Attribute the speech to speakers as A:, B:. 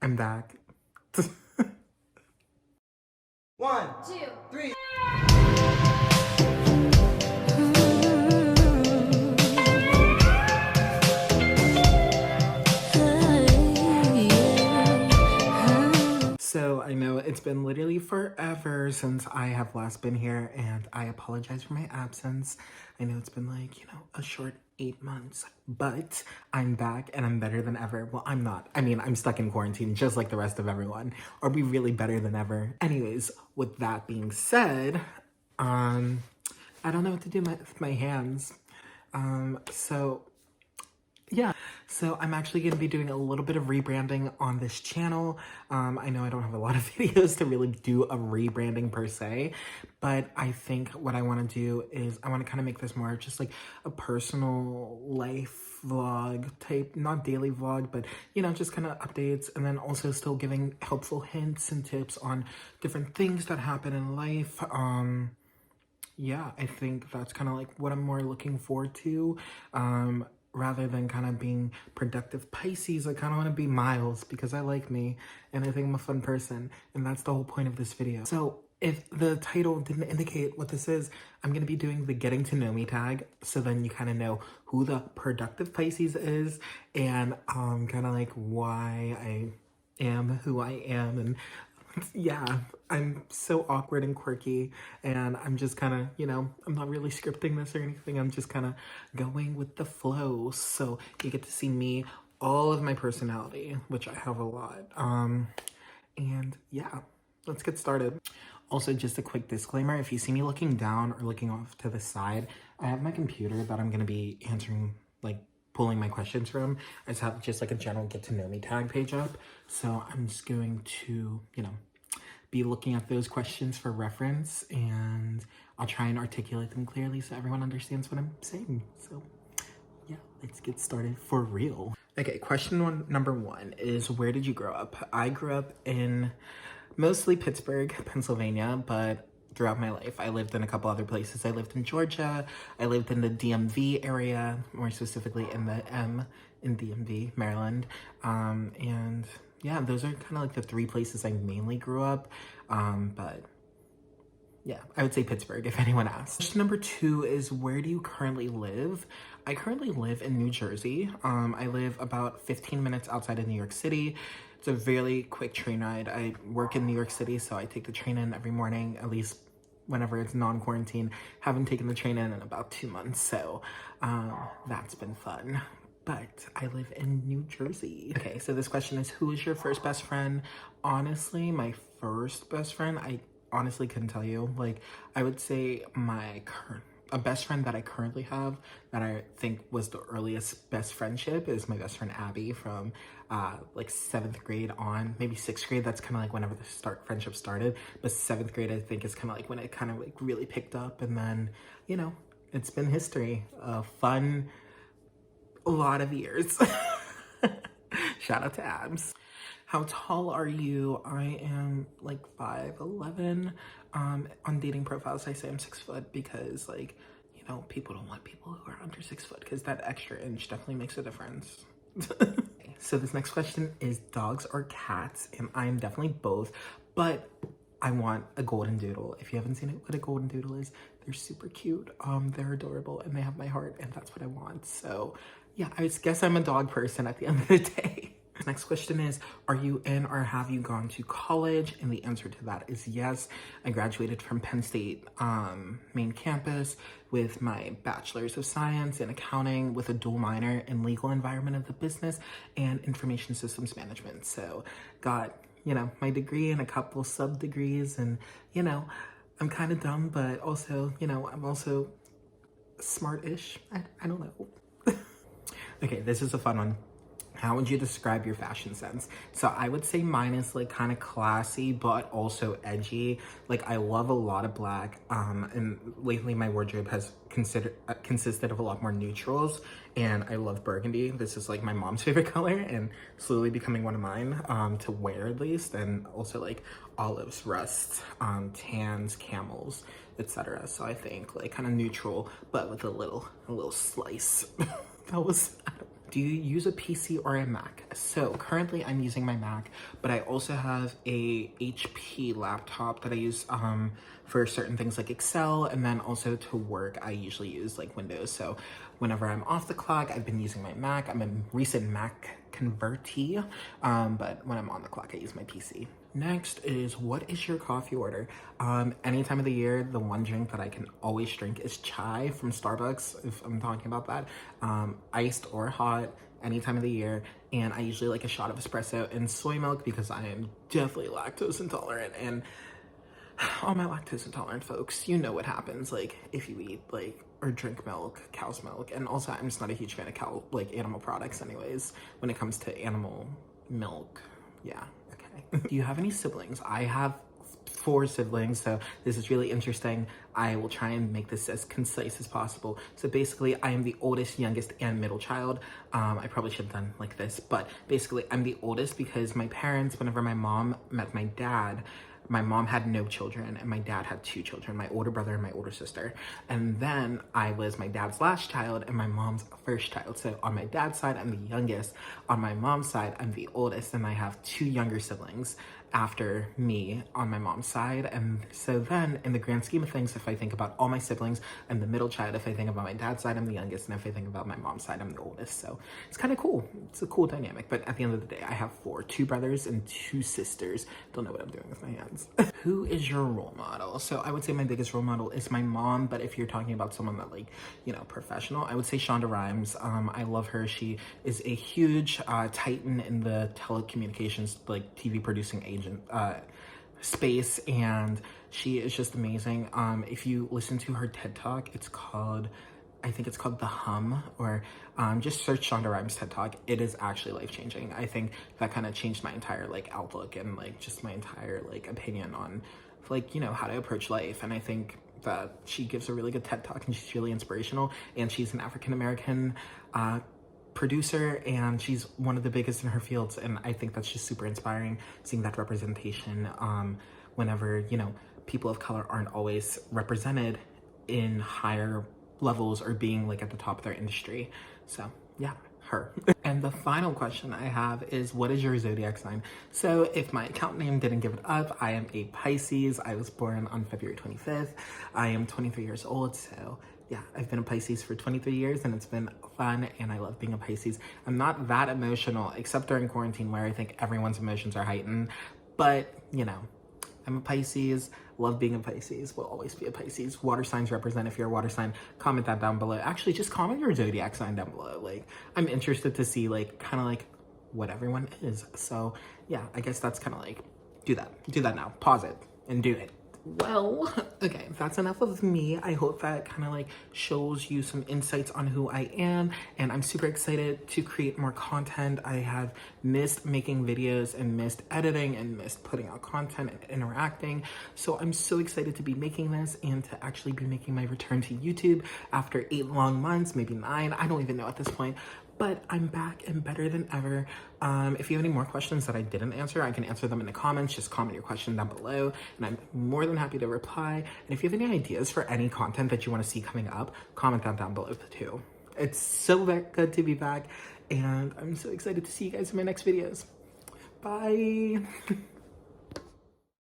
A: I'm back.
B: 1, 2, 3.
A: So I know it's been literally forever since I have last been here, and I apologize for my absence. I know it's been like, a short 8 months, but I'm back and I'm better than ever. Well, I'm not. I mean, I'm stuck in quarantine just like the rest of everyone. Are we really better than ever? Anyways, with that being said, I don't know what to do with my hands. So yeah, so I'm actually going to be doing a little bit of rebranding on this channel. I know I don't have a lot of videos to really do a rebranding per se, but I think what I want to do is I want to kind of make this more just like a personal life vlog type, not daily vlog, but just kind of updates, and then also still giving helpful hints and tips on different things that happen in life. Yeah, I think that's kind of like what I'm more looking forward to. Rather than kind of being productive Pisces, I kind of want to be Miles because I like me and I think I'm a fun person, and that's the whole point of this video. So if the title didn't indicate what this is, I'm going to be doing the getting to know me tag, so then you kind of know who the productive Pisces is and kind of like why I am who I am. And yeah, I'm so awkward and quirky, and I'm just kind of, I'm not really scripting this or anything. I'm just kind of going with the flow. So you get to see me, all of my personality, which I have a lot. And yeah, let's get started. Also, just a quick disclaimer, if you see me looking down or looking off to the side, I have my computer that I'm going to be answering, like pulling my questions from. I just have just like a general get to know me tag page up. So I'm just going to, be looking at those questions for reference, and I'll try and articulate them clearly so everyone understands what I'm saying. So yeah, let's get started for real. Okay, number one is, where did you grow up? I grew up in mostly Pittsburgh, Pennsylvania, but throughout my life, I lived in a couple other places. I lived in Georgia. I lived in the DMV area, more specifically in DMV, Maryland. And yeah, those are kind of like the three places I mainly grew up. But yeah, I would say Pittsburgh if anyone asks. Question number two is, where do you currently live? I currently live in New Jersey. I live about 15 minutes outside of New York City. It's a very quick train ride. I work in New York City, so I take the train in every morning, at least whenever it's non-quarantine. Haven't taken the train in about 2 months, so that's been fun. But I live in New Jersey. Okay, so this question is, who is your first best friend? Honestly, my first best friend, I honestly couldn't tell you. Like, I would say a best friend that I currently have that I think was the earliest best friendship is my best friend Abby from like 7th grade on, maybe 6th grade. That's kind of like whenever the friendship started, but 7th grade I think is kind of like when it kind of like really picked up, and then it's been history. Fun, a lot of years. Shout out to Abs. How tall are you? I am like 5'11". On dating profiles, I say I'm 6 foot because, like, people don't want people who are under 6 foot because that extra inch definitely makes a difference. So this next question is, dogs or cats? And I'm definitely both, but I want a golden doodle. If you haven't seen it, what a golden doodle is, they're super cute. They're adorable and they have my heart, and that's what I want. So yeah, I guess I'm a dog person at the end of the day. Next question is, are you in or have you gone to college? And the answer to that is yes. I graduated from Penn State main campus with my bachelor's of science in accounting with a dual minor in legal environment of the business and information systems management. So got, my degree and a couple sub degrees, and, I'm kind of dumb, but also, I'm also smart-ish. I don't know. Okay, this is a fun one. How would you describe your fashion sense? So I would say mine is like kind of classy, but also edgy. Like, I love a lot of black. And lately my wardrobe has consisted of a lot more neutrals, and I love burgundy. This is like my mom's favorite color and slowly becoming one of mine to wear, at least. And also like olives, rust, tans, camels, etc. So I think like kind of neutral, but with a little slice. That was, Do you use a PC or a Mac? So currently I'm using my Mac, but I also have a HP laptop that I use for certain things like Excel, and then also to work I usually use like Windows. So whenever I'm off the clock, I've been using my Mac. I'm a recent Mac convertee, but when I'm on the clock, I use my PC. Next is, what is your coffee order? Any time of the year, the one drink that I can always drink is chai from Starbucks, if I'm talking about that. Iced or hot, any time of the year. And I usually like a shot of espresso and soy milk because I am definitely lactose intolerant. And all my lactose intolerant folks, you know what happens like if you eat like or drink milk, cow's milk. And also I'm just not a huge fan of animal products anyways when it comes to animal milk. Yeah, okay. Do you have any siblings? I have 4 siblings, so this is really interesting. I will try and make this as concise as possible. So basically, I am the oldest, youngest, and middle child. I probably should have done like this, but basically, I'm the oldest because my parents, whenever my mom met my dad, my mom had no children and my dad had 2 children, my older brother and my older sister. And then I was my dad's last child and my mom's first child. So on my dad's side, I'm the youngest. On my mom's side, I'm the oldest, and I have 2 younger siblings after me on my mom's side. And so then in the grand scheme of things, if I think about all my siblings, I'm the middle child. If I think about my dad's side, I'm the youngest. And if I think about my mom's side, I'm the oldest. So it's kind of cool. It's a cool dynamic. But at the end of the day, I have 4, 2 brothers and 2 sisters. Don't know what I'm doing with my hands. Who is your role model? So I would say my biggest role model is my mom. But if you're talking about someone that like, you know, professional, I would say Shonda Rhimes. I love her. She is a huge titan in the telecommunications, like TV producing agent space, and she is just amazing. If you listen to her TED Talk, I think it's called The Hum, or just search Shonda Rhimes TED Talk. It is actually life-changing. I think that kind of changed my entire like outlook and like just my entire like opinion on like, you know, how to approach life. And I think that she gives a really good TED Talk and she's really inspirational, and she's an African-American producer, and she's one of the biggest in her fields, and I think that's just super inspiring, seeing that representation whenever, you know, people of color aren't always represented in higher levels or being like at the top of their industry. So yeah, her. And the final question I have is, what is your zodiac sign? So if my account name didn't give it up, I am a Pisces. I was born on February 25th. I am 23 years old, so yeah, I've been a Pisces for 23 years and it's been fun and I love being a Pisces. I'm not that emotional except during quarantine where I think everyone's emotions are heightened, but you know, I'm a Pisces, love being a Pisces, will always be a Pisces. Water signs represent. If you're a water sign, comment that down below. Actually, just comment your zodiac sign down below. Like, I'm interested to see like, kind of like what everyone is. So yeah, I guess that's kind of like, do that now, pause it and do it. Well, okay, that's enough of me. I hope that kind of like shows you some insights on who I am, and I'm super excited to create more content. I have missed making videos and missed editing and missed putting out content and interacting. So I'm so excited to be making this and to actually be making my return to YouTube after 8 long months, maybe 9, I don't even know at this point. But I'm back and better than ever. If you have any more questions that I didn't answer, I can answer them in the comments. Just comment your question down below and I'm more than happy to reply. And if you have any ideas for any content that you want to see coming up, comment that down below too. It's so good to be back and I'm so excited to see you guys in my next videos. Bye.